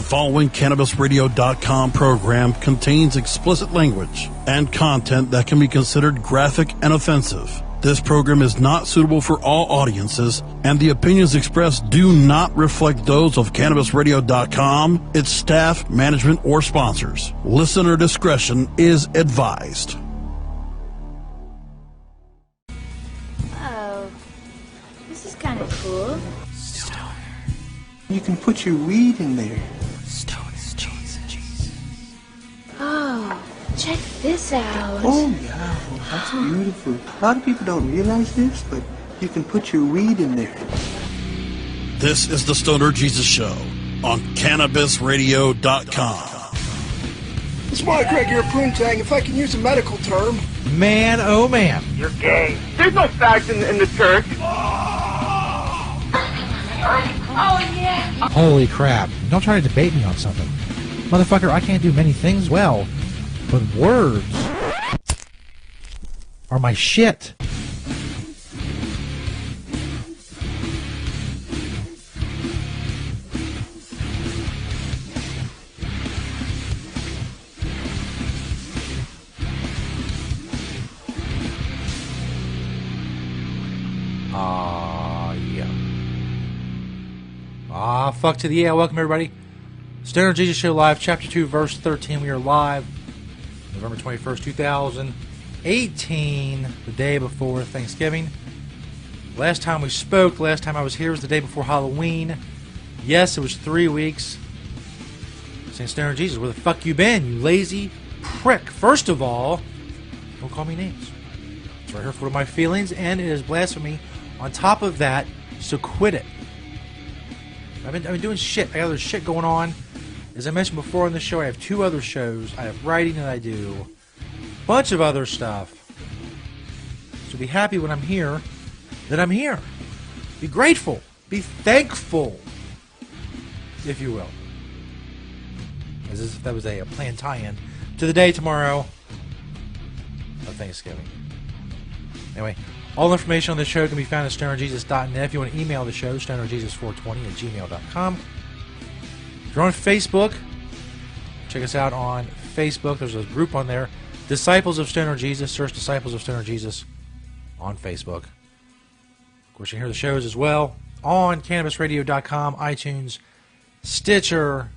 The following CannabisRadio.com program contains explicit language and content that can be considered graphic and offensive. This program is not suitable for all audiences, and the opinions expressed do not reflect those of CannabisRadio.com, its staff, management, or sponsors. Listener discretion is advised. Oh, this is kind of cool. You can put your weed in there. Oh, check this out. Oh, yeah. That's beautiful. A lot of people don't realize this, but you can put your weed in there. This is the Stoner Jesus Show on CannabisRadio.com. It's Mike Greg here, Poontang, if I can use a medical term. Man, oh man. You're gay. There's no fags in the church. Oh, yeah. Holy crap. Don't try to debate me on something. Motherfucker, I can't do many things well, but words are my shit. Fuck to the yeah. Welcome, everybody. Stoner Jesus Show Live, Chapter 2, Verse 13. We are live November 21st, 2018, the day before Thanksgiving. Last time we spoke, last time I was here was the day before Halloween. Yes, it was 3 weeks. Saying, Stoner Jesus, where the fuck you been, you lazy prick? First of all, don't call me names. It's right here for my feelings, and it is blasphemy on top of that, so quit it. I've been doing shit. I got other shit going on. As I mentioned before on the show, I have 2 other shows. I have writing that I do. A bunch of other stuff. So be happy when I'm here that I'm here. Be grateful. Be thankful. If you will. As if that was a planned tie-in to the day tomorrow of Thanksgiving. Anyway. All information on the show can be found at stonerjesus.net. If you want to email the show, stonerjesus420@gmail.com. If you're on Facebook, check us out on Facebook. There's a group on there, Disciples of Stoner Jesus. Search Disciples of Stoner Jesus on Facebook. Of course, you can hear the shows as well on CannabisRadio.com, iTunes, Stitcher,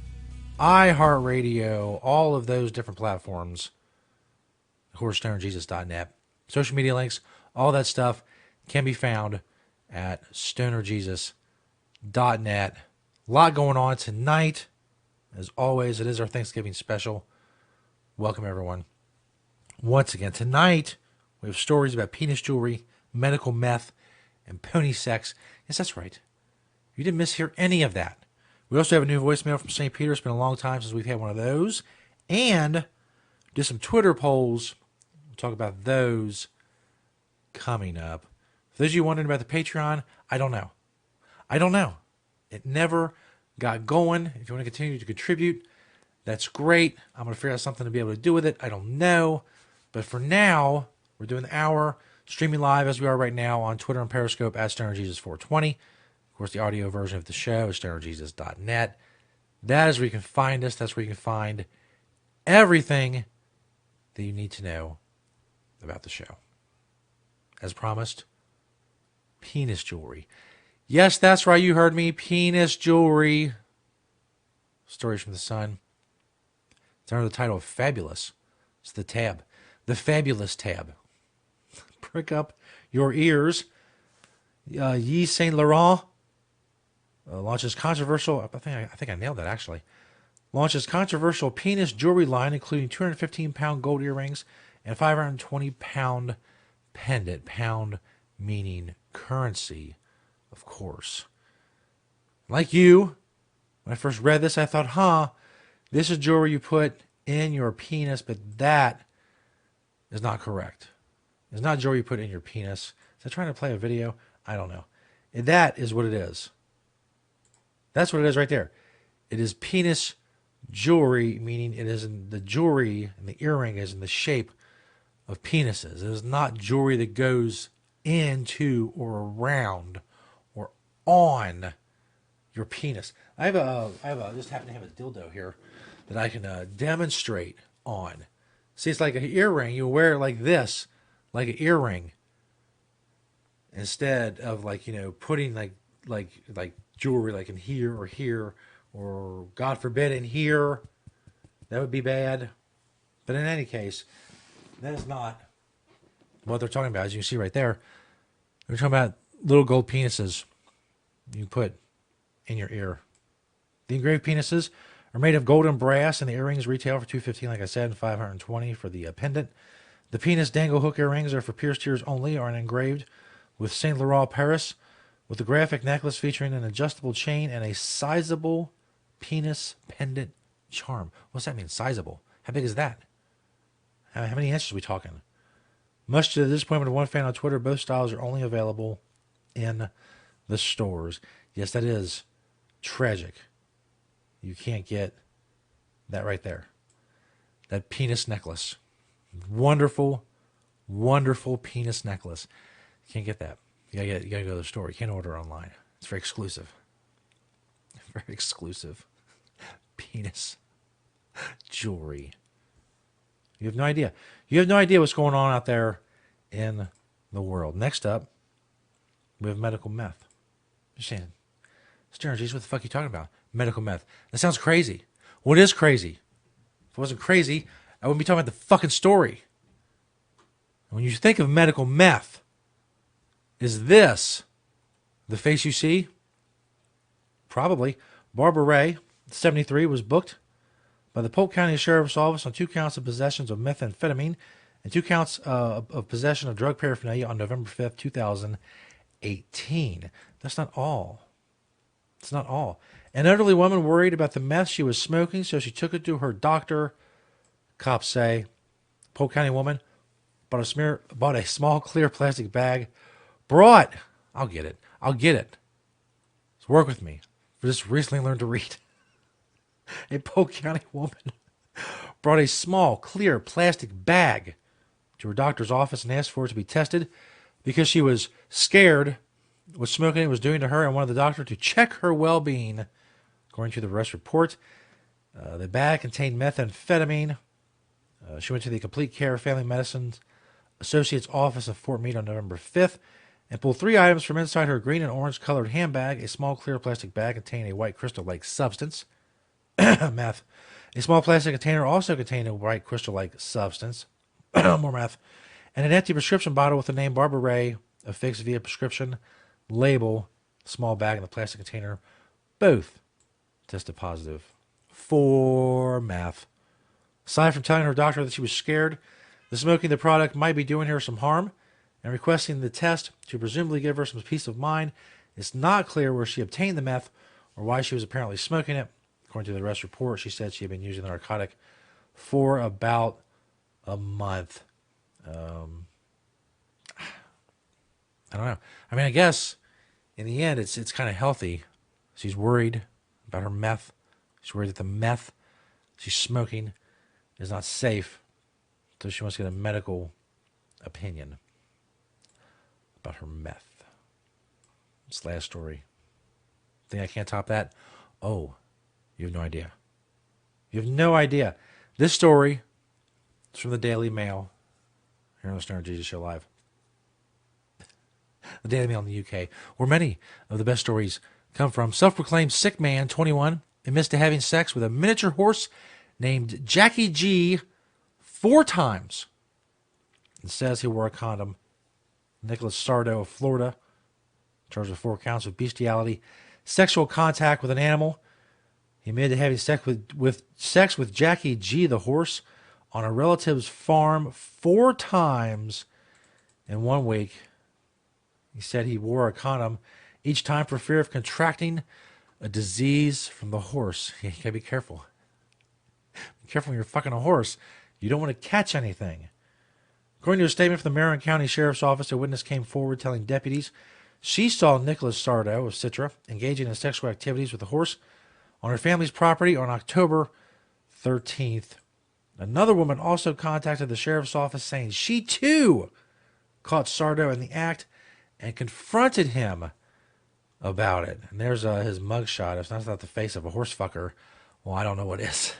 iHeartRadio, all of those different platforms. Of course, stonerjesus.net. Social media links, all that stuff can be found at stonerjesus.net. A lot going on tonight. As always, it is our Thanksgiving special. Welcome, everyone. Once again, tonight, we have stories about penis jewelry, medical meth, and pony sex. Yes, that's right. You didn't mishear any of that. We also have a new voicemail from St. Peter. It's been a long time since we've had one of those. And do some Twitter polls. We'll talk about those coming up. For those of you wondering about the Patreon, I don't know. It never got going. If you want to continue to contribute, that's great. I'm going to figure out something to be able to do with it. I don't know. But for now, we're doing the hour, streaming live as we are right now on Twitter and Periscope at StonerJesus420. Of course, the audio version of the show is stonerjesus.net. That is where you can find us. That's where you can find everything that you need to know about the show. As promised, penis jewelry. Yes, that's right, you heard me. Penis jewelry. Stories from the Sun. It's under the title of Fabulous. It's the tab. The Fabulous tab. Prick up your ears. Yves Saint Laurent launches controversial, I think I nailed that actually. Launches controversial penis jewelry line, including 215-pound gold earrings and 520-pound pendant. Pound meaning currency, of course. Like you, when I first read this, I thought, this is jewelry you put in your penis, but that is not correct. It's not jewelry you put in your penis. Is that trying to play a video? I don't know. That is what it is. That's what it is right there. It is penis jewelry, meaning it is in the jewelry and the earring is in the shape of penises. It is not jewelry that goes into or around or on your penis. I just happen to have a dildo here that I can demonstrate on. See, it's like an earring. You wear it like this, like an earring, instead of like, putting like jewelry like in here, or God forbid in here. That would be bad. But in any case, that is not what they're talking about. As you can see right there, they're talking about little gold penises you put in your ear. The engraved penises are made of gold and brass, and the earrings retail for $215, like I said, and $520 for the pendant. The penis dangle hook earrings are for pierced ears only, are engraved with Saint Laurent Paris, with a graphic necklace featuring an adjustable chain and a sizable penis pendant charm. What's that mean, sizable? How big is that? How many inches are we talking? Much to the disappointment of one fan on Twitter, both styles are only available in the stores. Yes, that is tragic. You can't get that right there. That penis necklace. Wonderful, wonderful penis necklace. You can't get that. You gotta go to the store. You can't order online. It's very exclusive. Very exclusive. Penis jewelry. You have no idea. You have no idea what's going on out there in the world. Next up, we have medical meth. You're saying, Stern, geez, what the fuck are you talking about? Medical meth. That sounds crazy. What is crazy? If it wasn't crazy, I wouldn't be talking about the fucking story. When you think of medical meth, is this the face you see? Probably. Barbara Ray, 73, was booked by the Polk County Sheriff's Office on 2 counts of possessions of methamphetamine and 2 counts of possession of drug paraphernalia on November 5th, 2018. That's not all. It's not all. An elderly woman worried about the meth she was smoking, so she took it to her doctor. Cops say Polk County woman bought a small clear plastic bag. I'll get it. So work with me. I just recently learned to read. A Polk County woman brought a small clear plastic bag to her doctor's office and asked for it to be tested because she was scared what smoking it was doing to her and wanted the doctor to check her well-being. According to the arrest report, the bag contained methamphetamine. She went to the Complete Care Family Medicine Associates office in Fort Meade on November 5th and pulled 3 items from inside her green and orange colored handbag. A small clear plastic bag containing a white crystal-like substance. Meth. A small plastic container also contained a white crystal-like substance. More meth. And an empty prescription bottle with the name Barbara Ray affixed via prescription label. Small bag in the plastic container. Both tested positive for meth. Aside from telling her doctor that she was scared that smoking the product might be doing her some harm and requesting the test to presumably give her some peace of mind, it's not clear where she obtained the meth or why she was apparently smoking it. According to the arrest report, she said she had been using the narcotic for about a month. I don't know. I mean, I guess in the end, it's kind of healthy. She's worried about her meth. She's worried that the meth she's smoking is not safe. So she wants to get a medical opinion about her meth. This last story. Think I can't top that? Oh, you have no idea. You have no idea. This story is from the Daily Mail here on the Stoner Jesus Show Live. The Daily Mail in the UK, where many of the best stories come from. Self-proclaimed sick man, 21, admits to having sex with a miniature horse named Jackie G 4 times and says he wore a condom. Nicholas Sardo of Florida, charged with 4 counts of bestiality, sexual contact with an animal. He admitted to having sex with Jackie G the horse on a relative's farm 4 times in 1 week. He said he wore a condom each time for fear of contracting a disease from the horse. You gotta be careful. Be careful when you're fucking a horse. You don't want to catch anything. According to a statement from the Marion County Sheriff's Office, a witness came forward telling deputies she saw Nicholas Sardo of Citra engaging in sexual activities with the horse on her family's property on October 13th. Another woman also contacted the sheriff's office saying she too caught Sardo in the act and confronted him about it. And there's his mugshot. If that's not the face of a horse fucker, well, I don't know what is.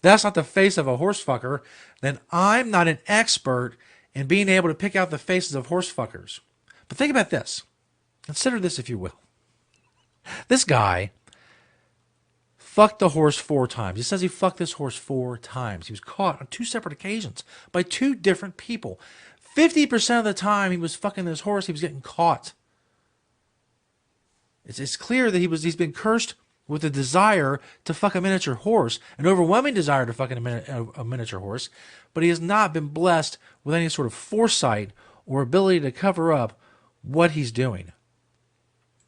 That's not the face of a horse fucker, then I'm not an expert in being able to pick out the faces of horse fuckers. But think about this. Consider this, if you will. This guy fucked the horse 4 times. He says he fucked this horse 4 times. He was caught on 2 separate occasions by 2 different people. 50% of the time he was fucking this horse, he was getting caught. It's clear that he's been cursed with a desire to fuck a miniature horse, an overwhelming desire to fuck a miniature horse, but he has not been blessed with any sort of foresight or ability to cover up what he's doing.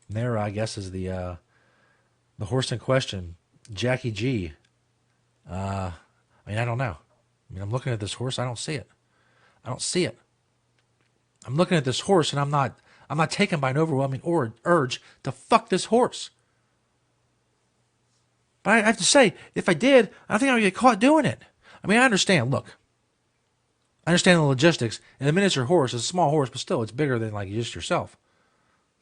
And there, I guess, is the horse in question, Jackie G. I don't know. I'm looking at this horse. I don't see it. I'm looking at this horse, and I'm not taken by an overwhelming urge to fuck this horse. But I have to say, if I did, I think I would get caught doing it. I understand. Look, I understand the logistics. And a miniature horse is a small horse, but still, it's bigger than like just yourself.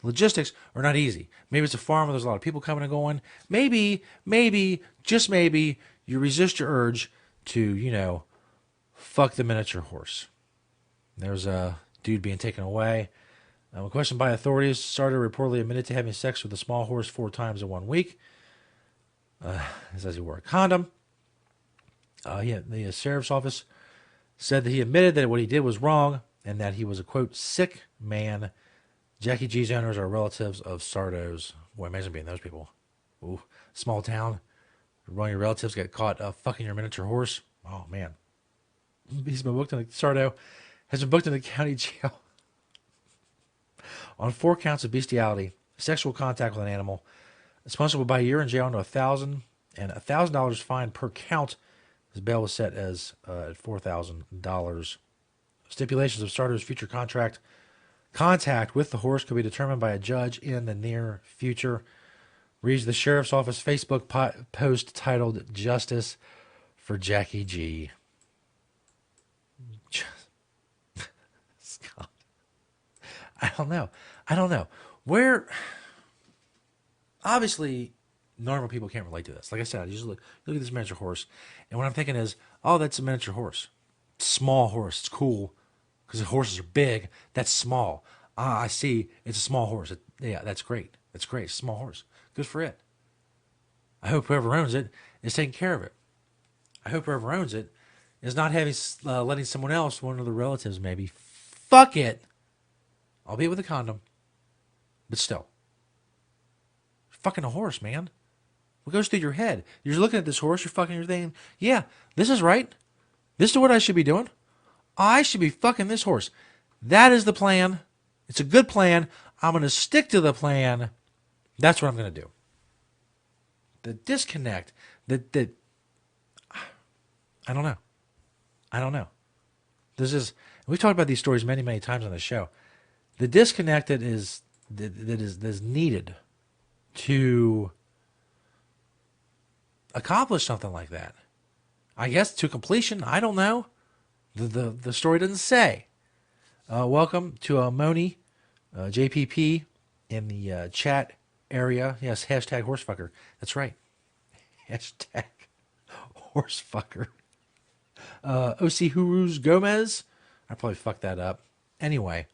Logistics are not easy. Maybe it's a farm where there's a lot of people coming and going. Maybe, just maybe, you resist your urge to, fuck the miniature horse. There's a dude being taken away. A question by authorities, Sardo reportedly admitted to having sex with a small horse 4 times in 1 week. He says he wore a condom. The sheriff's office said that he admitted that what he did was wrong and that he was a, quote, sick man. Jackie G's owners are relatives of Sardo's. Boy, imagine being those people. Ooh, small town. One of your relatives get caught fucking your miniature horse. Oh, man. Sardo has been booked in the county jail on 4 counts of bestiality, sexual contact with an animal. It's punishable by a year in jail and $1,000 and $1,000 fine per count. His bail was set as at $4,000. Stipulations of Sardo's future contact with the horse could be determined by a judge in the near future. Reads the sheriff's office Facebook post titled "Justice for Jackie G." Scott. I don't know. Where... Obviously, normal people can't relate to this. Like I said, I just look at this miniature horse, and what I'm thinking is, oh, that's a miniature horse. Small horse. It's cool, because the horses are big. That's small. I see. It's a small horse. Yeah, that's great. That's great. It's a small horse. Good for it. I hope whoever owns it is taking care of it. I hope whoever owns it is not letting someone else, one of the relatives maybe, fuck it. Albeit with a condom, but still. Fucking a horse, man. What goes through your head? You're looking at this horse, you're fucking, you're thinking, yeah, this is right. This is what I should be doing. I should be fucking this horse. That is the plan. It's a good plan. I'm going to stick to the plan. That's what I'm going to do. The disconnect, I don't know. We've talked about these stories many, many times on the show. The disconnect that is needed to accomplish something like that. I guess to completion. I don't know. The story doesn't say. Welcome to Moni, JPP in the chat area. Yes, hashtag horsefucker. That's right. Hashtag horsefucker. OC Hurus Gomez. I probably fucked that up. Anyway,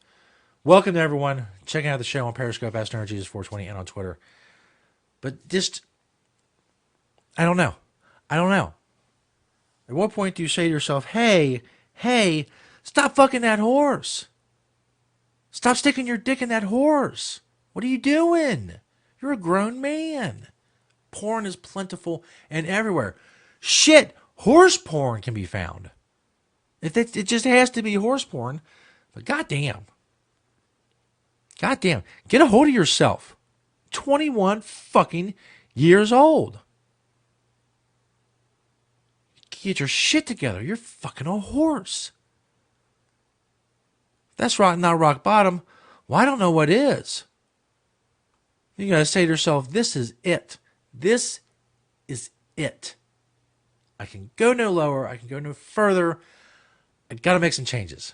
welcome to everyone checking out the show on Periscope, AskNerdJesus420, and on Twitter. But just, I don't know. At what point do you say to yourself, hey, stop fucking that horse. Stop sticking your dick in that horse. What are you doing? You're a grown man. Porn is plentiful and everywhere. Shit, horse porn can be found. It just has to be horse porn. But goddamn, get a hold of yourself. 21 fucking years old. Get your shit together. You're fucking a horse. If that's not rock bottom, well, I don't know what is. You gotta say to yourself, this is it. This is it. I can go no lower. I can go no further. I gotta make some changes.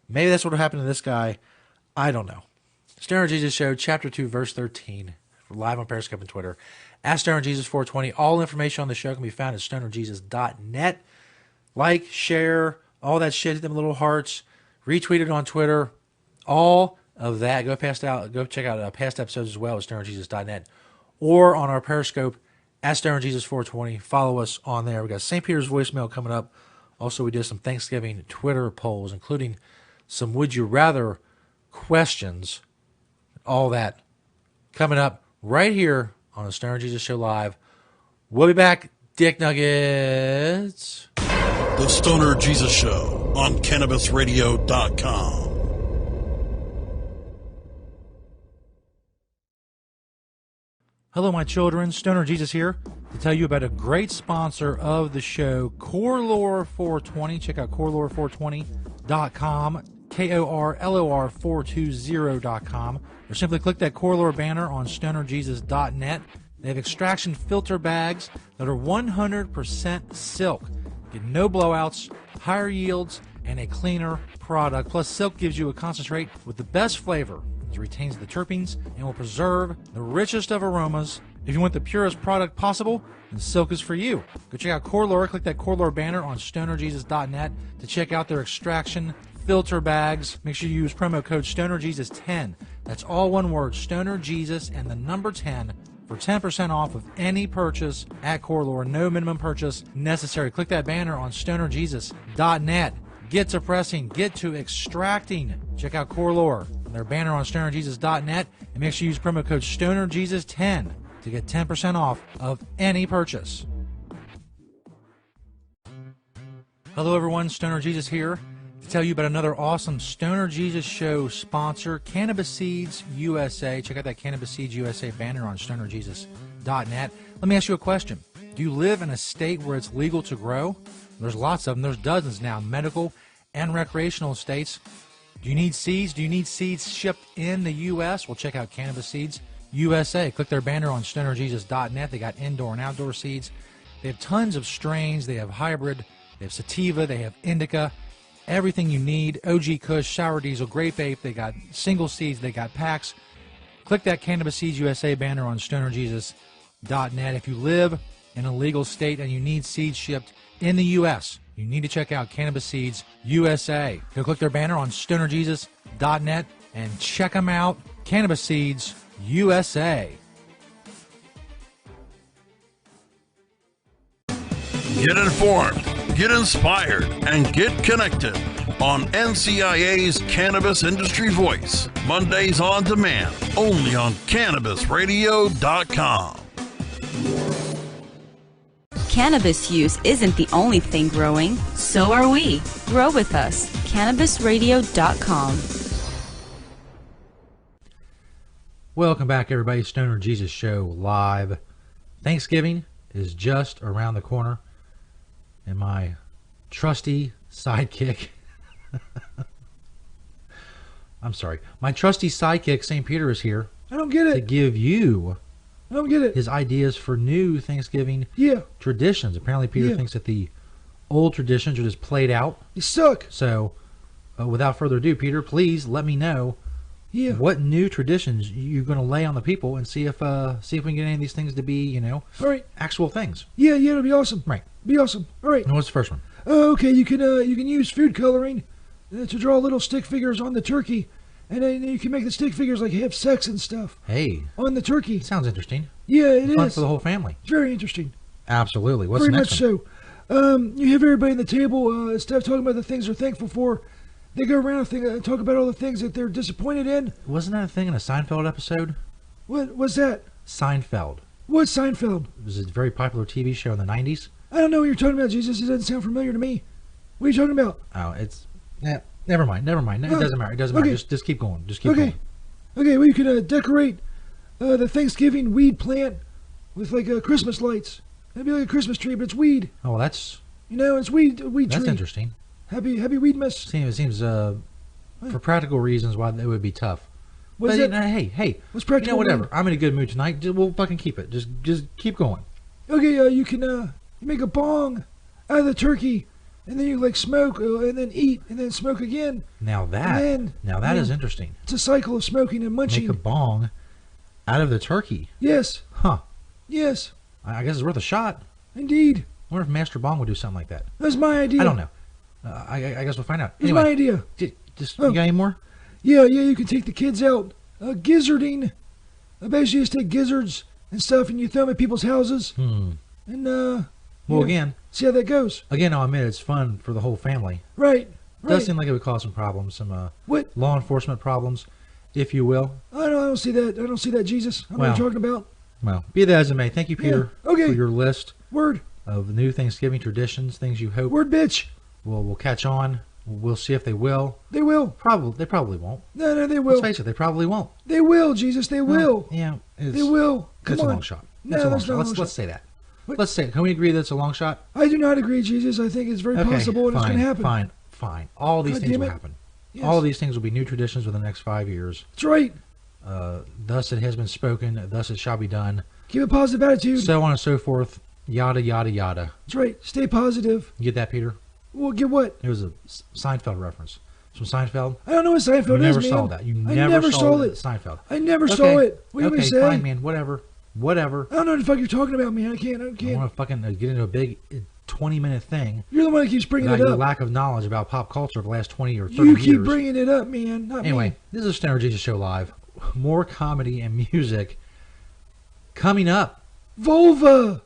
Maybe that's what happened to this guy. I don't know. Stoner Jesus Show, Chapter 2, Verse 13. We're live on Periscope and Twitter. At Stoner Jesus 420. All information on the show can be found at stonerjesus.net. Like, share, all that shit. Hit them little hearts. Retweet it on Twitter. All of that. Go check out past episodes as well at stonerjesus.net. Or on our Periscope at Stoner Jesus 420. Follow us on there. We got St. Peter's voicemail coming up. Also, we did some Thanksgiving Twitter polls, including some Would You Rather questions. All that coming up right here on the Stoner Jesus Show Live. We'll be back. Dick Nuggets. The Stoner Jesus Show on CannabisRadio.com. Hello, my children. Stoner Jesus here to tell you about a great sponsor of the show, Corelore 420. Check out Corelore420.com, KORLOR420.com, or simply click that Corelore banner on stonerjesus.net. They have extraction filter bags that are 100% silk. Get no blowouts, higher yields, and a cleaner product. Plus, silk gives you a concentrate with the best flavor. It retains the terpenes and will preserve the richest of aromas. If you want the purest product possible, then silk is for you. Go check out Corelore. Click that Corelore banner on stonerjesus.net to check out their extraction filter bags. Make sure you use promo code StonerJesus10. That's all one word, StonerJesus and the number 10 for 10% off of any purchase at Corelore. No minimum purchase necessary. Click that banner on stonerjesus.net. Get to pressing. Get to extracting. Check out Corelore. Their banner on stonerjesus.net, and make sure you use promo code StonerJesus10 to get 10% off of any purchase. Hello everyone, Stoner Jesus here to tell you about another awesome Stoner Jesus Show sponsor, Cannabis Seeds USA. Check out that Cannabis Seeds USA banner on stonerjesus.net. Let me ask you a question. Do you live in a state where it's legal to grow? There's lots of them. There's dozens now, medical and recreational states. Do you need seeds? Do you need seeds shipped in the U.S.? Well, check out Cannabis Seeds USA. Click their banner on stonerjesus.net. They got indoor and outdoor seeds. They have tons of strains. They have hybrid. They have sativa. They have indica. Everything you need. OG Kush, Sour Diesel, Grape Ape. They got single seeds. They got packs. Click that Cannabis Seeds USA banner on stonerjesus.net. If you live in a legal state and you need seeds shipped in the U.S., you need to check out Cannabis Seeds USA. Go click their banner on stonerjesus.net and check them out. Cannabis Seeds USA. Get informed, get inspired, and get connected on NCIA's Cannabis Industry Voice. Mondays on demand, only on CannabisRadio.com. Cannabis use isn't the only thing growing, so are we. Grow with us. CannabisRadio.com. Welcome back, everybody. Stoner Jesus Show Live. Thanksgiving is just around the corner, and my trusty sidekick, my trusty sidekick, St. Peter, is here. I don't get To it. give you I don't get it. his ideas for new Thanksgiving Yeah, traditions. Apparently, Peter Yeah. thinks that the old traditions are just played out. you suck. So, without further ado, Peter, please let me know Yeah. what new traditions you're going to lay on the people, and see if we can get any of these things to be, All right. actual things. Yeah, it'll be awesome. Right. Be awesome. All right. And what's the first one? Okay, you can use food coloring to draw little stick figures on the turkey, and then you can make the stick figures like have sex and stuff Hey, on the turkey. sounds interesting. Yeah, it Fun is. for the whole family. It's very interesting. Absolutely. What's Very the much next one? so. You have everybody in the table, instead of talking about the things they're thankful for, they go around and talk about all the things that they're disappointed in. Wasn't that a thing in a Seinfeld episode? What was that? Seinfeld. What's Seinfeld? It was a very popular TV show in the 90s. I don't know what you're talking about, Jesus. It doesn't sound familiar to me. What are you talking about? Oh, it's... never mind. It doesn't matter. It doesn't Okay. matter. Just keep going. Just keep Okay. going. Okay, well, you could decorate the Thanksgiving weed plant with like Christmas lights. It'd be like a Christmas tree, but it's weed. Oh, well, that's It's weed that's tree. interesting. Happy Weedmas. It seems for practical reasons why it would be tough. What's But that? hey, What's practical? whatever. weed? I'm in a good mood tonight. We'll fucking keep it. Just keep going. Okay, you can you make a bong out of the turkey, and then you like smoke, and then eat, and then smoke again. Now that is interesting. It's a cycle of smoking and munching. Make a bong out of the turkey. Yes. Huh. Yes. I guess it's worth a shot. Indeed. I wonder if Master Bong would do something like that. That's my idea. I don't know. I guess we'll find out. That's Anyway, my idea. You got any more? Yeah, you can take the kids out gizzarding. Basically, just take gizzards and stuff, and you throw them at people's houses. And Well, again, see how that goes. Again, I'll admit it's fun for the whole family. Right. It does seem like it would cause some problems, some what? Law enforcement problems, if you will. I don't see that. I don't see that, Jesus. I know what Well, you're talking about. Well, be that as it may, thank you, Peter, okay. for your list Word. of new Thanksgiving traditions, things you hope Word, bitch. will catch on. We'll see if they will. They will. They probably won't. No, they will. Let's face it, they probably won't. They will, Jesus. They will. Yeah, They will. Come It's on. a long shot. No, It's a long that's shot. not a long Let's shot. say that. Let's say it. Can we agree that it's a long shot? I do not agree, Jesus. I think it's very possible and it's going to happen. Fine. All these God things damn will it. happen. Yes. All these things will be new traditions within the next 5 years. That's right. Thus it has been spoken. Thus it shall be done. Keep a positive attitude. So on and so forth. Yada, yada, yada. That's right. Stay positive. You get that, Peter? Well, get what? It was a Seinfeld reference. From Seinfeld? I don't know what Seinfeld You is, never man. saw that. You I never saw it. Seinfeld. I never saw it. What do you want me to say? Fine, man. Whatever. I don't know what the fuck you're talking about, man. I can't. I want to fucking get into a big 20-minute thing You're the one that keeps bringing about it your up. lack of knowledge about pop culture of the last 20 or 30 You years. keep bringing it up, man. Not Anyway, me. this is Stoner Jesus Show Live. More comedy and music coming up. Vulva.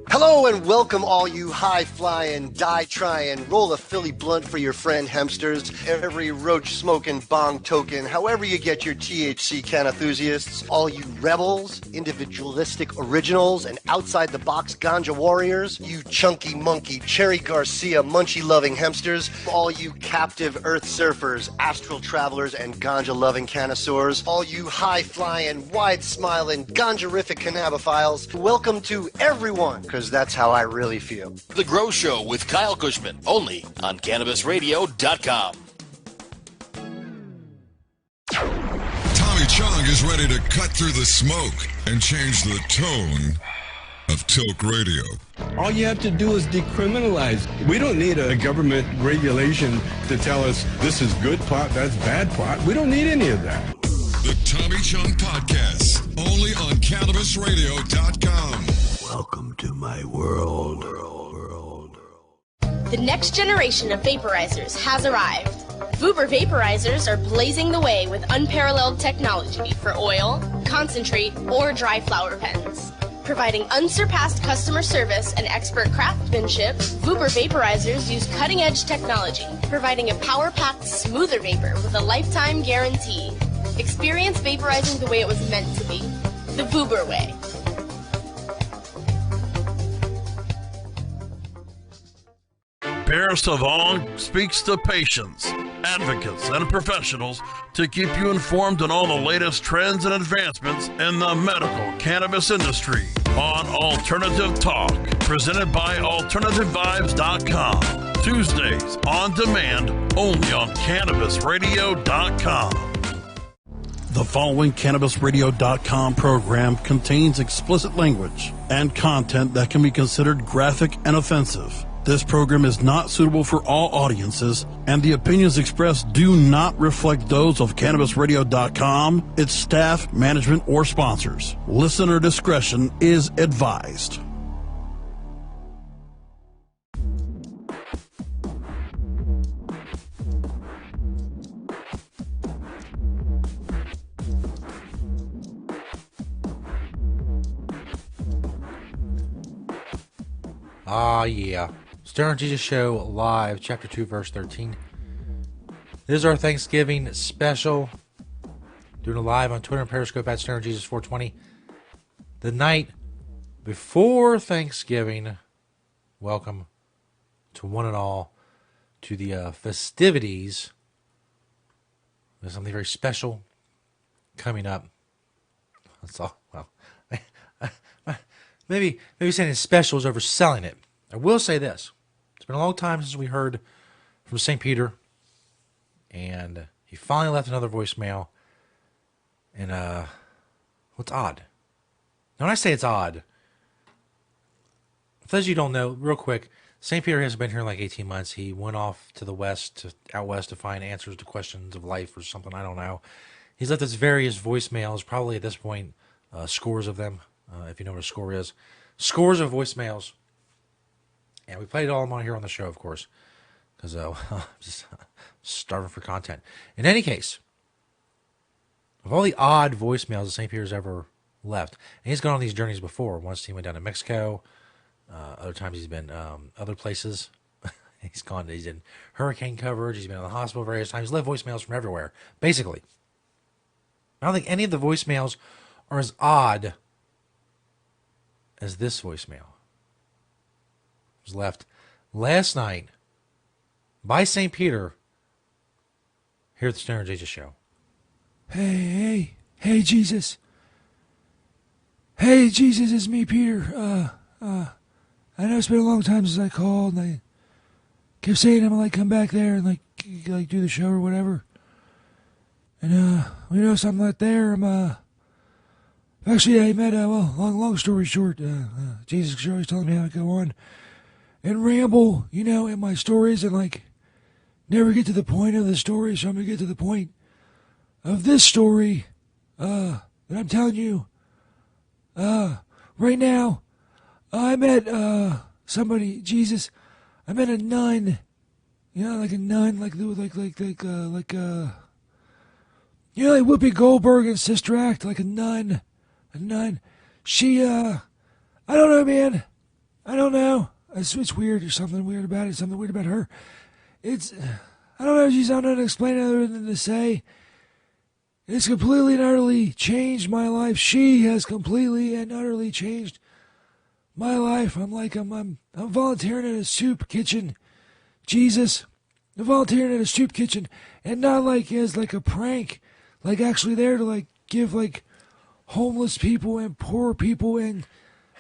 Hello and welcome all you high-flying, die-trying, roll a Philly blunt for your friend hemsters, every roach-smoking bong token, however you get your THC can enthusiasts, all you rebels, individualistic originals, and outside-the-box ganja warriors, you chunky monkey, Cherry Garcia, munchie-loving hemsters, all you captive earth surfers, astral travelers, and ganja-loving connoisseurs, all you high-flying, wide-smiling, ganja-rific cannabophiles, welcome to everyone, because that's how I really feel. The Grow Show with Kyle Cushman, only on CannabisRadio.com. Tommy Chong is ready to cut through the smoke and change the tone of Tilk Radio. All you have to do is decriminalize. We don't need a government regulation to tell us this is good pot, that's bad pot. We don't need any of that. The Tommy Chong Podcast, only on CannabisRadio.com. Welcome to my world. The next generation of vaporizers has arrived. Vuber vaporizers are blazing the way with unparalleled technology for oil, concentrate, or dry flower pens. Providing unsurpassed customer service and expert craftsmanship, Vuber vaporizers use cutting-edge technology, providing a power-packed, smoother vapor with a lifetime guarantee. Experience vaporizing the way it was meant to be. The Vuber way. Pierre Savon speaks to patients, advocates, and professionals to keep you informed on all the latest trends and advancements in the medical cannabis industry on Alternative Talk, presented by AlternativeVibes.com. Tuesdays on demand only on CannabisRadio.com. The following CannabisRadio.com program contains explicit language and content that can be considered graphic and offensive. This program is not suitable for all audiences, and the opinions expressed do not reflect those of CannabisRadio.com, its staff, management, or sponsors. Listener discretion is advised. Ah, yeah. Stoner Jesus Show Live, Chapter 2, Verse 13. This is our Thanksgiving special. Doing it live on Twitter and Periscope at Stoner Jesus 420. The night before Thanksgiving. Welcome to one and all to the festivities. There's something very special coming up. That's all. Well, maybe saying it's special is overselling it. I will say this. It's been a long time since we heard from St. Peter. And he finally left another voicemail. And, what's odd? Now, when I say it's odd, for those of you who don't know, real quick, St. Peter hasn't been here in like 18 months. He went off to the out west to find answers to questions of life or something. I don't know. He's left us various voicemails, probably at this point, scores of them, if you know what a score is. Scores of voicemails. And we played all of them on here on the show, of course, because I'm just starving for content. In any case, of all the odd voicemails that St. Peter's ever left, and he's gone on these journeys before. Once he went down to Mexico. Other times he's been other places. He's in hurricane coverage. He's been in the hospital various times. He's left voicemails from everywhere, basically. I don't think any of the voicemails are as odd as this voicemail. It was left last night by St. Peter here at the Stoner Jesus Show. Hey, Jesus. Hey, Jesus, it's me, Peter. I know it's been a long time since I called, and I kept saying I'm gonna like come back there and like do the show or whatever. And I'm not there. Actually I met long story short, Jesus is always telling me how to go on and ramble, in my stories and like never get to the point of the story. So I'm gonna get to the point of this story that I'm telling you right now. I met somebody, Jesus. I met a nun, like a nun, like Whoopi Goldberg and Sister Act, like a nun. She, I don't know, man. I don't know. It's weird. There's something weird about it. Something weird about her. I don't know. I don't know how to explain it other than to say it's completely and utterly changed my life. She has completely and utterly changed my life. I'm volunteering in a soup kitchen. Jesus. I'm volunteering in a soup kitchen. And not like as like a prank. Like actually there to like give like homeless people and poor people and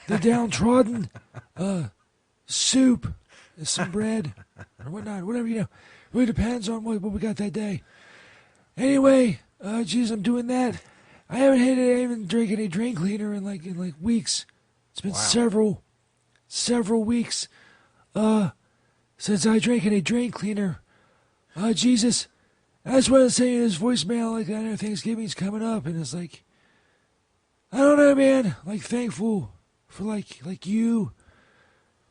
the downtrodden soup and some bread or whatnot. Whatever, really depends on what we got that day. Anyway, Jesus, I'm doing that. I haven't even drank any drain cleaner in like weeks. It's been several weeks since I drank any drain cleaner. Jesus, that's what I'm saying in his voicemail. Like, I know Thanksgiving's coming up, and it's like, I don't know, man. Like, thankful for like you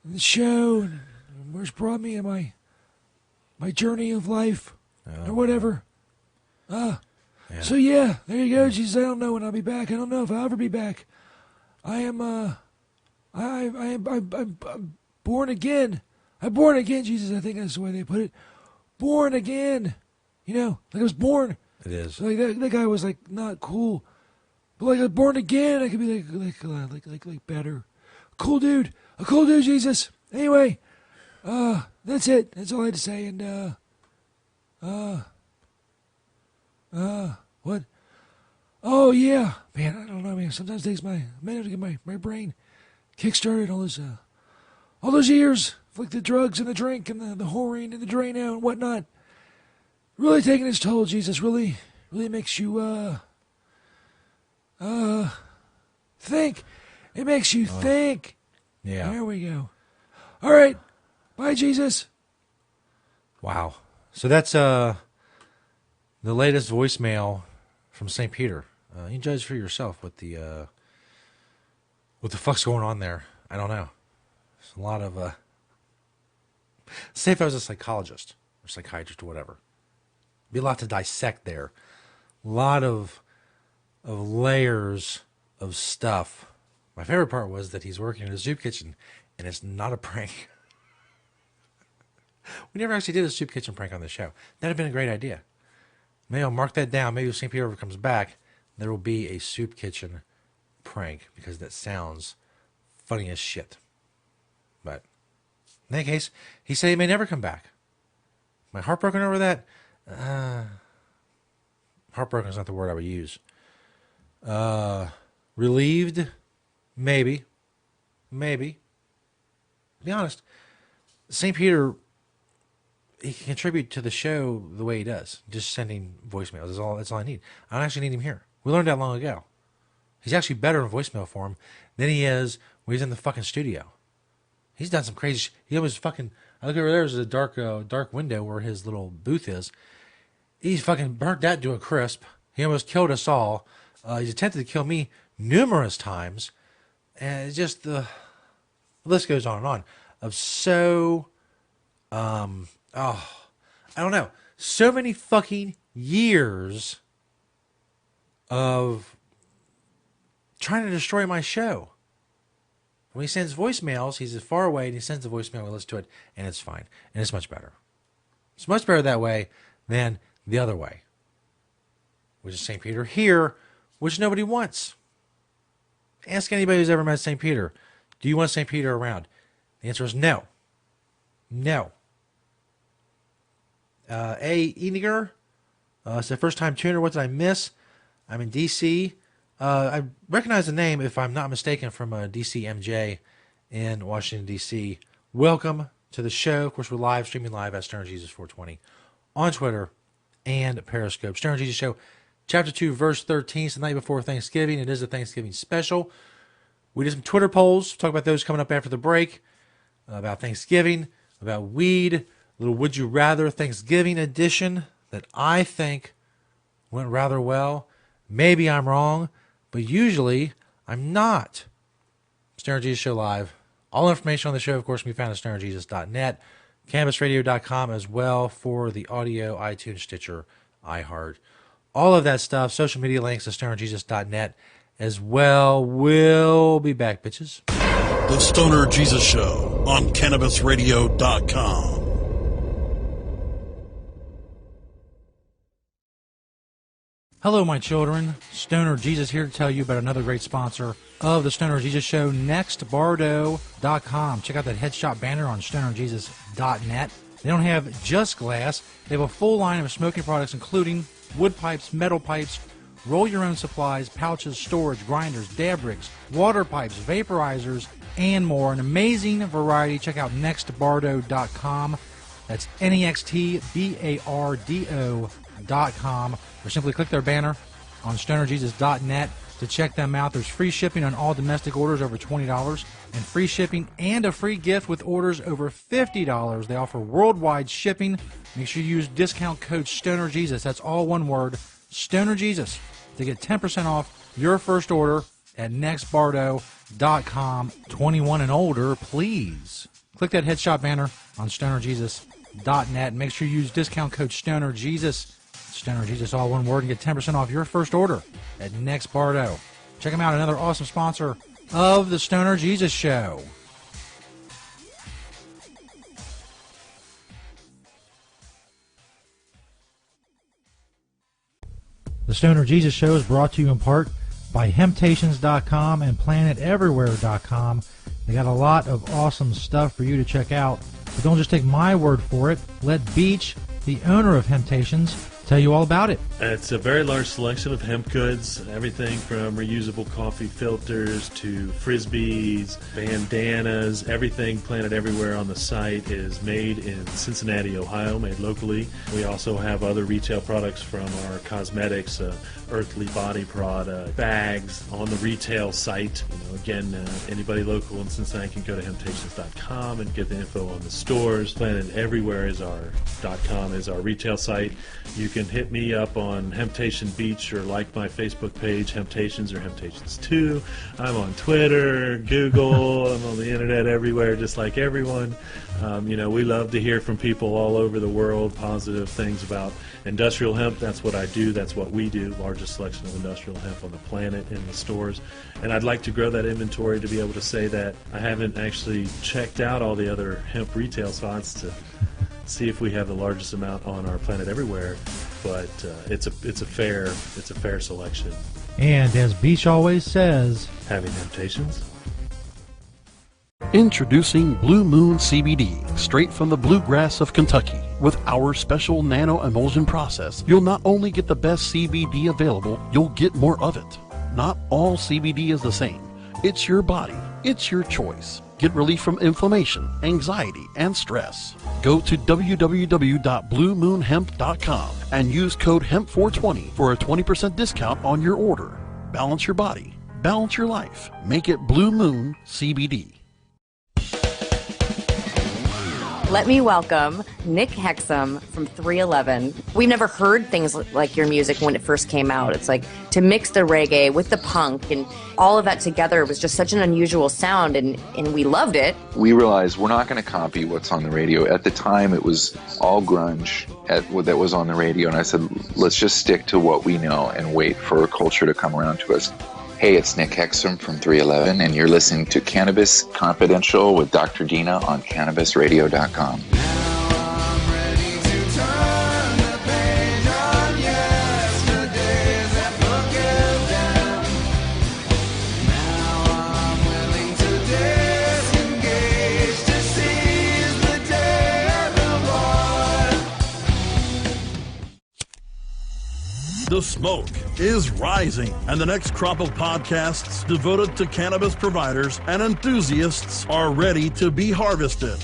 and the show and where it's brought me in my journey of life or whatever. So yeah, there you go, Jesus. I don't know when I'll be back. I don't know if I'll ever be back. I am I'm born again. I'm born again, Jesus. I think that's the way they put it. Born again. Like I was born. It is. Like that guy was like not cool, but like born again, I could be like better. A cool dude, Jesus. Anyway, that's it. That's all I had to say. And what? Oh yeah, man. I don't know, man. Sometimes it takes my minute to get my brain kick-started. All those years of like the drugs and the drink and the whoring and the Drano and whatnot, really taking its toll. Jesus, really makes you think. It makes you think. Yeah. There we go. All right. Bye, Jesus. Wow. So that's the latest voicemail from St. Peter. You can judge for yourself what the fuck's going on there. I don't know. There's a lot of say if I was a psychologist or psychiatrist or whatever. Be a lot to dissect there. A lot of layers of stuff. My favorite part was that he's working in a soup kitchen and it's not a prank. We never actually did a soup kitchen prank on the show. That'd have been a great idea. Maybe I'll mark that down. Maybe if St. Peter ever comes back, there will be a soup kitchen prank because that sounds funny as shit. But in that case, he said he may never come back. Am I heartbroken over that? Heartbroken is not the word I would use. Relieved? Maybe. To be honest, St. Peter, he can contribute to the show the way he does. Just sending voicemails is all. That's all I need. I don't actually need him here. We learned that long ago. He's actually better in voicemail form than he is when he's in the fucking studio. He's done some crazy. He almost fucking. I look over there. There's a dark window where his little booth is. He's fucking burnt that to a crisp. He almost killed us all. He's attempted to kill me numerous times, and it's just the list goes on and on of I don't know, so many fucking years of trying to destroy my show. When he sends voicemails, he's as far away, and he sends a voicemail, we listen to it, and it's fine. And it's much better. It's much better that way than the other way, which is St. Peter here, which nobody wants. Ask anybody who's ever met St. Peter. Do you want St. Peter around? The answer is no. No. A. Eniger, it's a first-time tuner. What did I miss? I'm in D.C. I recognize the name, if I'm not mistaken, from DCMJ in Washington, D.C. Welcome to the show. Of course, we're streaming live at Stoner Jesus 420 on Twitter and Periscope. Stoner Jesus Show, Chapter 2, Verse 13. It's the night before Thanksgiving. It is a Thanksgiving special. We did some Twitter polls. Talk about those coming up after the break. About Thanksgiving, about weed, a little Would You Rather Thanksgiving edition that I think went rather well. Maybe I'm wrong, but usually I'm not. Stoner Jesus Show Live. All information on the show, of course, can be found at stonerjesus.net, cannabisradio.com as well for the audio, iTunes, Stitcher, iHeart. All of that stuff, social media links at stonerjesus.net as well. We'll be back, bitches. The Stoner Jesus Show on cannabisradio.com. Hello, my children. Stoner Jesus here to tell you about another great sponsor of the Stoner Jesus Show, nextbardo.com. Check out that headshot banner on stonerjesus.net. They don't have just glass. They have a full line of smoking products, including wood pipes, metal pipes, roll your own supplies, pouches, storage, grinders, dab rigs, water pipes, vaporizers, and more. An amazing variety. Check out nextbardo.com. That's nextbardo.com. Or simply click their banner on stonerjesus.net to check them out. There's free shipping on all domestic orders over $20 and free shipping and a free gift with orders over $50. They offer worldwide shipping. Make sure you use discount code STONERJesus. That's all one word, STONERJesus, to get 10% off your first order at nextbardo.com. 21 and older, please. Click that headshot banner on stonerjesus.net and make sure you use discount code STONERJesus. Stoner Jesus, all one word, and get 10% off your first order at Next Bardo. Check them out, another awesome sponsor of the Stoner Jesus Show. The Stoner Jesus Show is brought to you in part by Hemptations.com and PlanetEverywhere.com. They got a lot of awesome stuff for you to check out. But don't just take my word for it. Let Beach, the owner of Hemptations, tell you all about it. It's a very large selection of hemp goods, everything from reusable coffee filters to frisbees, bandanas, everything Planet Everywhere on the site is made in Cincinnati, Ohio, made locally. We also have other retail products from our cosmetics, Earthly Body product, bags on the retail site. Again, anybody local in Cincinnati can go to Hemptations.com and get the info on the stores. Planet Everywhere is our .com is our retail site. You can hit me up on Hemptation Beach or like my Facebook page, Hemptations or Hemptations 2. I'm on Twitter, Google, I'm on the internet everywhere, just like everyone. We love to hear from people all over the world, positive things about industrial hemp. That's what I do. That's what we do. Largest selection of industrial hemp on the planet in the stores. And I'd like to grow that inventory to be able to say that I haven't actually checked out all the other hemp retail spots to see if we have the largest amount on our Planet Everywhere. But it's a fair selection. And as Beach always says, having Hemptations. Introducing Blue Moon CBD, straight from the bluegrass of Kentucky. With our special nano emulsion process, you'll not only get the best CBD available, you'll get more of it. Not all CBD is the same. It's your body. It's your choice. Get relief from inflammation, anxiety, and stress. Go to www.bluemoonhemp.com and use code HEMP420 for a 20% discount on your order. Balance your body. Balance your life. Make it Blue Moon CBD. Let me welcome Nick Hexum from 311. We never heard things like your music when it first came out. It's like to mix the reggae with the punk and all of that together was just such an unusual sound, and we loved it. We realized we're not going to copy what's on the radio. At the time, it was all grunge that was on the radio, and I said, let's just stick to what we know and wait for culture to come around to us. Hey, it's Nick Hexum from 311, and you're listening to Cannabis Confidential with Dr. Dina on CannabisRadio.com. The smoke is rising, and the next crop of podcasts devoted to cannabis providers and enthusiasts are ready to be harvested.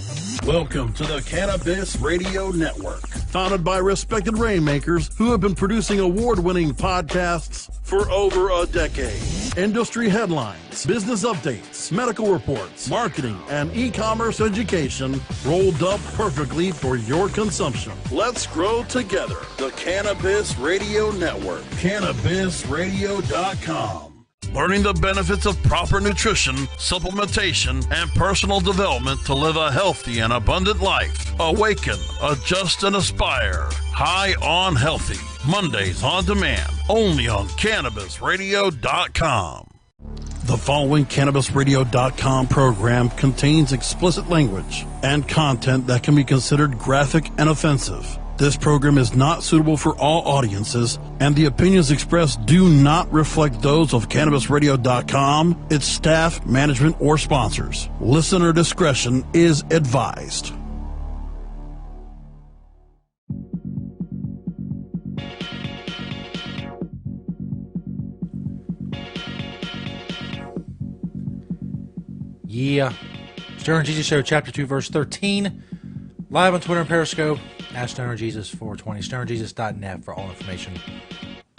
Welcome to the Cannabis Radio Network, founded by respected rainmakers who have been producing award-winning podcasts for over a decade. Industry headlines, business updates, medical reports, marketing, and e-commerce education rolled up perfectly for your consumption. Let's grow together. The Cannabis Radio Network. CannabisRadio.com. Learning the benefits of proper nutrition, supplementation, and personal development to live a healthy and abundant life. Awaken, adjust, and aspire. High on Healthy. Mondays on demand. Only on CannabisRadio.com. The following CannabisRadio.com program contains explicit language and content that can be considered graphic and offensive. This program is not suitable for all audiences, and the opinions expressed do not reflect those of CannabisRadio.com, its staff, management, or sponsors. Listener discretion is advised. Yeah. Stoner Jesus Show, Chapter 2, Verse 13. Live on Twitter and Periscope. Stoner Jesus 420. StonerJesus.net for all information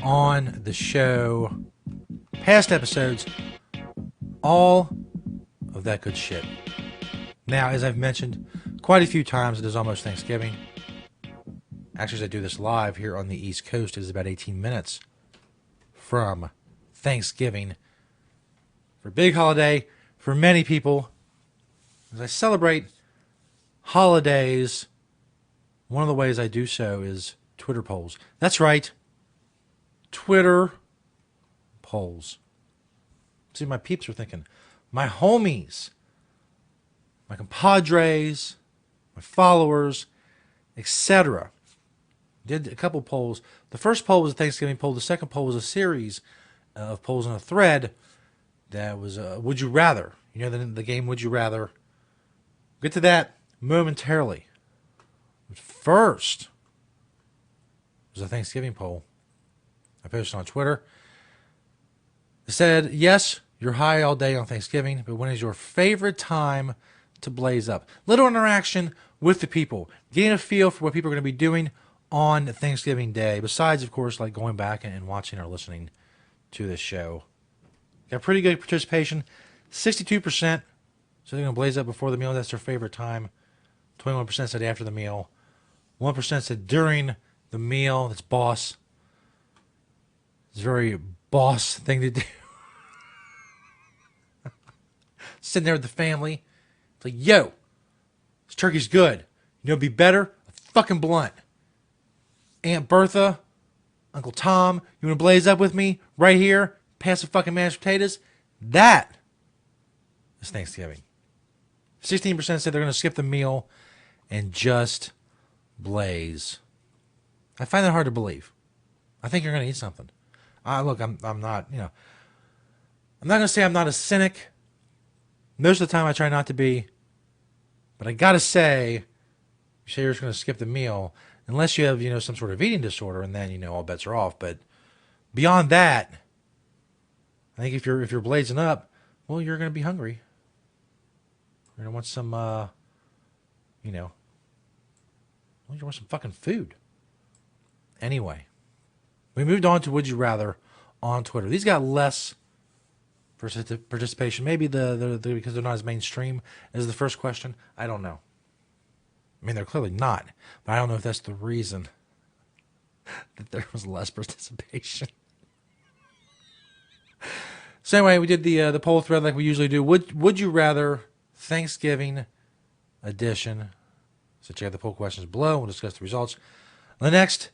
on the show. Past episodes. All of that good shit. Now, as I've mentioned quite a few times, it is almost Thanksgiving. Actually, as I do this live here on the East Coast, it is about 18 minutes from Thanksgiving. For a big holiday for many people, as I celebrate holidays, one of the ways I do so is Twitter polls. That's right. Twitter polls. See, my peeps are thinking. My homies, my compadres, my followers, etc. Did a couple polls. The first poll was a Thanksgiving poll. The second poll was a series of polls on a thread that was Would You Rather. You know the game Would You Rather. Get to that momentarily. But first was a Thanksgiving poll I posted on Twitter. It said, yes, you're high all day on Thanksgiving, but when is your favorite time to blaze up? Little interaction with the people. Getting a feel for what people are going to be doing on Thanksgiving Day. Besides, of course, like going back and watching or listening to this show. Got pretty good participation. 62% said they're going to blaze up before the meal. That's their favorite time. 21% said after the meal. 1% said during the meal. That's boss. It's a very boss thing to do. Sitting there with the family. It's like, yo, this turkey's good. You know, it'd be better? A fucking blunt. Aunt Bertha, Uncle Tom, you want to blaze up with me right here? Pass the fucking mashed potatoes? That is Thanksgiving. 16% said they're going to skip the meal and just blaze. I find that hard to believe. I think you're going to eat something. Look, I'm not, I'm not going to say I'm not a cynic. Most of the time I try not to be. But I got to say, you say you're just going to skip the meal, unless you have, some sort of eating disorder, and then, all bets are off. But beyond that, I think if you're blazing up, well, you're going to be hungry. You're going to want some, you want some fucking food. Anyway, we moved on to Would You Rather on Twitter. These got less participation. Maybe because they're not as mainstream as the first question. I don't know. I mean, they're clearly not, but I don't know if that's the reason that there was less participation. So anyway, we did the poll thread like we usually do. Would you rather Thanksgiving edition? So check out the poll questions below. We'll discuss the results. The next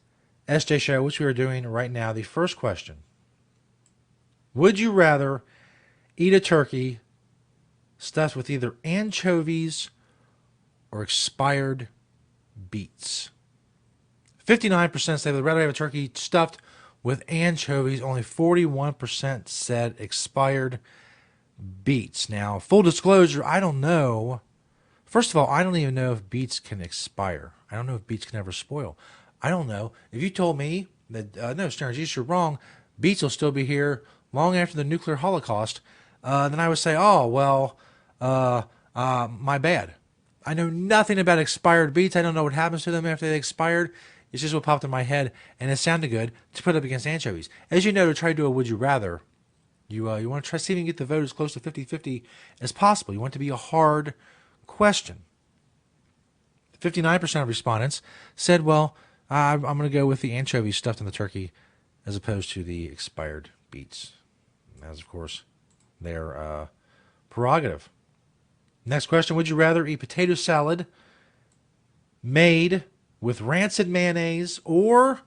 SJ show, which we are doing right now, the first question. Would you rather eat a turkey stuffed with either anchovies or expired beets? 59% say they'd rather have a turkey stuffed with anchovies. Only 41% said expired beets. Now, full disclosure, I don't know. First of all, I don't even know if beets can expire. I don't know if beets can ever spoil. I don't know. If you told me that, no, Stern Jesus, you're wrong, beets will still be here long after the nuclear holocaust, then I would say, oh, well, my bad. I know nothing about expired beets. I don't know what happens to them after they expired. It's just what popped in my head, and it sounded good to put up against anchovies. As you know, to try to do a would you rather, you want to try to see if you can get the vote as close to 50-50 as possible. You want it to be a hard question. 59% of respondents said, well, I'm going to go with the anchovies stuffed in the turkey as opposed to the expired beets. As, of course, their prerogative. Next question, would you rather eat potato salad made with rancid mayonnaise or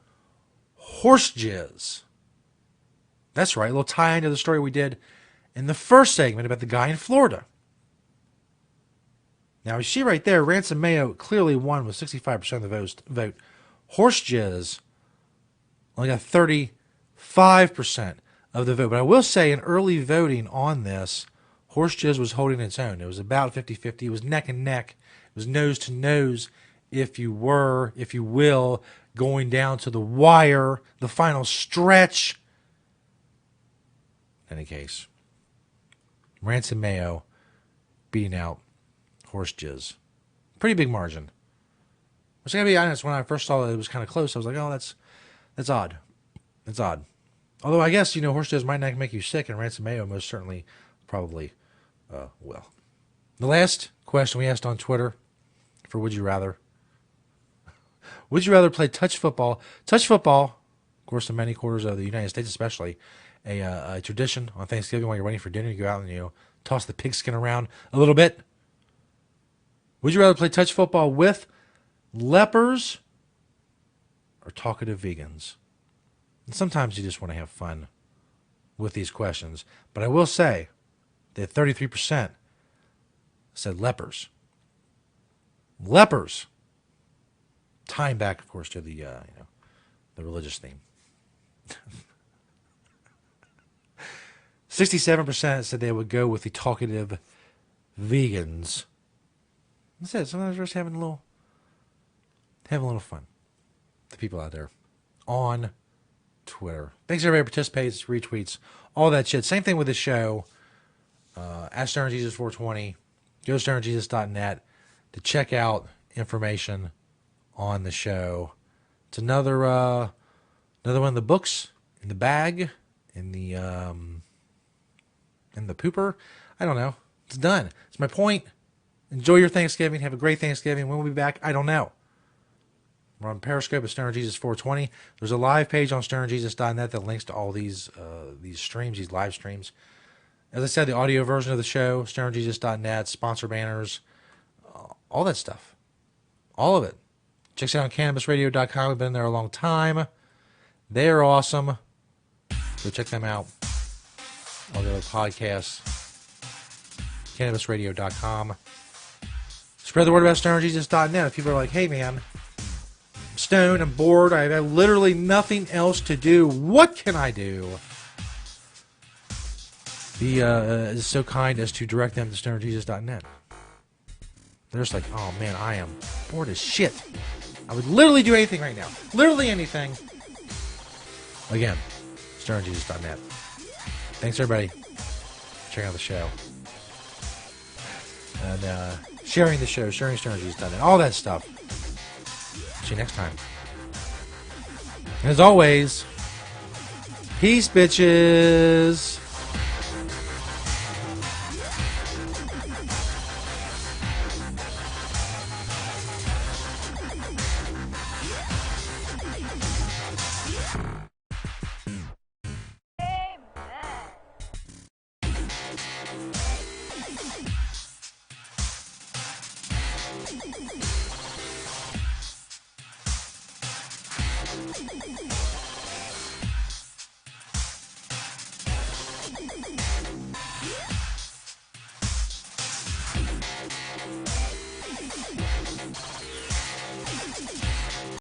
horse jizz? That's right, a little tie into the story we did in the first segment about the guy in Florida. Now, you see right there, rancid mayo clearly won with 65% of the vote. Horse jizz only got 35% of the vote. But I will say in early voting on this, horse jizz was holding its own. It was about 50-50. It was neck and neck. It was nose to nose, if you will, going down to the wire, the final stretch. In any case, rancid mayo beating out horse jizz. Pretty big margin. Which I gotta be honest, when I first saw it was kind of close, I was like, oh, that's odd. It's odd. Although I guess, horse jizz might not make you sick, and rancid mayo most certainly probably will. The last question we asked on Twitter for Would You Rather. Would you rather play touch football? Touch football, of course, in many quarters of the United States especially, a tradition on Thanksgiving while you're waiting for dinner. You go out and toss the pigskin around a little bit. Would you rather play touch football with lepers or talkative vegans? And sometimes you just want to have fun with these questions. But I will say that 33% said lepers. Lepers. Tying back, of course, to the religious theme. 67% said they would go with the talkative vegans. That's it. Sometimes we're just having a little fun. The people out there on Twitter. Thanks everybody who participates, retweets, all that shit. Same thing with the show. At SternJesus420. Go to sternjesus.net to check out information on the show. It's another one of the books in the bag, in the pooper. I don't know. It's done. It's my point. Enjoy your Thanksgiving. Have a great Thanksgiving. When we'll be back, I don't know. We're on Periscope at SternJesus420. There's a live page on sternjesus.net that links to all these streams, these live streams. As I said, the audio version of the show, sternjesus.net, sponsor banners, all that stuff. All of it. Check us out on CannabisRadio.com. We've been there a long time. They're awesome. Go check them out. All the other podcasts. CannabisRadio.com. Spread the word about SternJesus.net. If people are like, hey man, I'm stoned, I'm bored, I have literally nothing else to do, what can I do? Be so kind as to direct them to SternJesus.net. They're just like, oh man, I am bored as shit. I would literally do anything right now. Literally anything. Again, SternJesus.net. Thanks everybody for checking out the show. And sharing the show, sharing SternJesus.net, all that stuff. See you next time. And as always, peace, bitches.